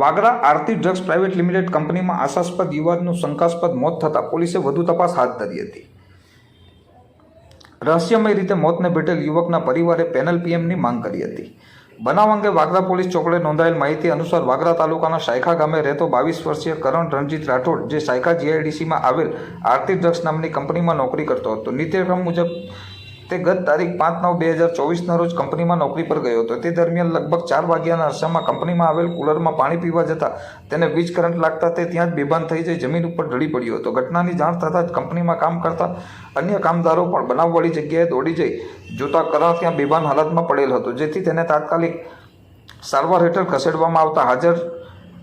વાગરા આરતી drugs private limited કંપનીમાં આશાસ્પદ યુવાનનું શંકાસ્પદ મોત થતાં પોલીસે વધુ તપાસ હાથ ધરી હતી. રહસ્યમય રીતે મોતને ભેટેલ યુવકના પરિવારે પેનલ પીએમની માંગ કરી હતી. બનાવ અંગે વાગરા પોલીસ ચોકડે નોંધાયેલ માહિતી અનુસાર વાગરા તાલુકાના સાયખા ગામે રહેતો 22 વર્ષીય કરણ રણજીત રાઠોડ, જે સાયખા જીઆઈડીસીમાં આવેલ આરતી ડ્રગ્સ નામની કંપનીમાં નોકરી કરતો હતો. નિત્યક્રમ મુજબ તે ગત તારીખ 5/9/2024ના રોજ કંપનીમાં નોકરી પર ગયો હતો. તે દરમિયાન લગભગ 4 વાગ્યાના અરસામાં કંપનીમાં આવેલ કુલરમાં પાણી પીવા જતા તેને વીજ કરંટ લાગતા તે ત્યાં જ બેભાન થઈ જઈ જમીન ઉપર ઢળી પડ્યો હતો. ઘટનાની જાણ થતાં જ કંપનીમાં કામ કરતા અન્ય કામદારો પણ બનાવવાળી જગ્યાએ દોડી જઈ જોતા કરણ ત્યાં બેભાન હાલતમાં પડેલ હતો, જેથી તેને તાત્કાલિક સારવાર હેઠળ ખસેડવામાં આવતા હાજર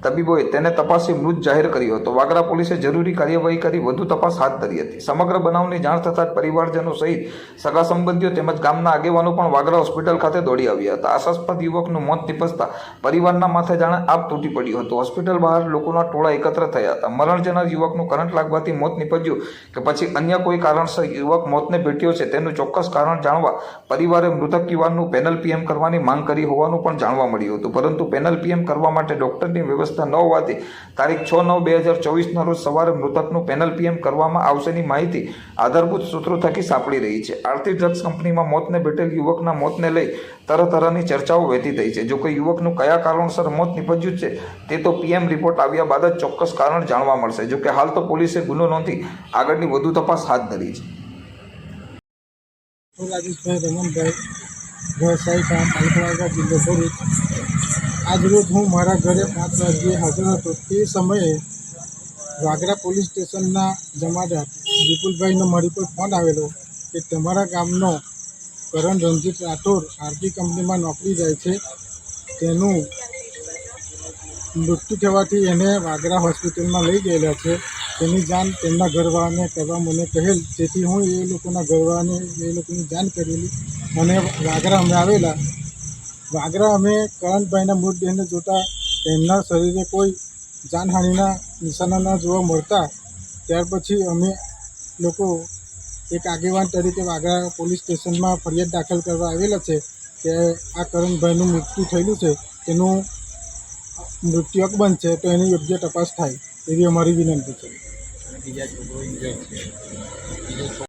તબીબોએ તેને તપાસી મૃત જાહેર કર્યો હતો. વાગરા પોલીસે જરૂરી કાર્યવાહી કરી વધુ તપાસ હાથ ધરી હતી. સમગ્ર બનાવની જાણ થતાં જ પરિવારજનો સહિત સગા સંબંધીઓ તેમજ ગામના આગેવાનો પણ વાગરા હોસ્પિટલ ખાતે દોડી આવ્યા હતા. આશાસ્પદ યુવકનું મોત નિપજતા પરિવારના માથે જાણે આપ તૂટી પડ્યું હતું. હોસ્પિટલ બહાર લોકોના ટોળા એકત્ર થયા હતા. મરણ જનાર યુવકનું કરંટ લાગવાથી મોત નિપજ્યું કે પછી અન્ય કોઈ કારણસર યુવક મોતને ભેટ્યો છે તેનું ચોક્કસ કારણ જાણવા પરિવારે મૃતક યુવાનનું પેનલ પીએમ કરવાની માંગ કરી હોવાનું પણ જાણવા મળ્યું હતું. પરંતુ પેનલ પીએમ કરવા માટે ડોક્ટરની વ્યવસ્થા ન હોવાથી તારીખ 6/9/2024ના રોજ સવારે મૃતકનું પેનલ પીએમ કરવામાં આવશેની માહિતી આધારભૂત સૂત્રો થકી સાંપડી રહી છે. આરતી ડ્રગ્સ કંપનીમાં મોતને ભેટેલ યુવકના મોતને લઈ તરતરની ચર્ચાઓ વહેતી થઈ છે. જો કે યુવકનું કયા કારણોસર મોત નિપજ્યું છે તે તો પીએમ રિપોર્ટ આવ્યા બાદ જ ચોક્કસ કારણ જાણવા મળશે. જો કે હાલ તો પોલીસે ગુનો નોંધી આગળની વધુ તપાસ હાથ ધરી છે. રાજેશભાઈ રમણભાઈ, વ્યવસાય તાલુકા જિલ્લો ભરૂચ. આજરોજ હું મારા ઘરે 5 વાગ્યે હાજર હતો. તે સમયે વાગરા પોલીસ સ્ટેશનના જમાદાર વિપુલભાઈનો મારી પર ફોન આવેલો કે તમારા ગામનો કરણ રણજીત રાઠોડ આરતી કંપનીમાં નોકરી જાય છે, તેનું મૃત્યુ થવાથી એને વાગરા હોસ્પિટલમાં લઈ ગયેલા છે. તેની જાણ તેમના ઘરવાળાને કરવા મને કહેલ, જેથી હું એ લોકોના ઘરવાળાને એ લોકોની જાણ કરેલી અને વાગરા અમે આવેલા. વાગરા અમે કરણભાઈના મૃતદેહને જોતા તેમના શરીરે કોઈ જાનહાનિના નિશાના ન જોવા મળતા ત્યાર પછી અમે લોકો એક આગેવાન તરીકે વાગરા પોલીસ સ્ટેશનમાં ફરિયાદ દાખલ કરવા આવેલા છે કે આ કરણભાઈનું મૃત્યુ થયેલું છે, તેનું મૃત્યુ અકબંધ છે, તો એની યોગ્ય તપાસ થાય એવી અમારી વિનંતી છે.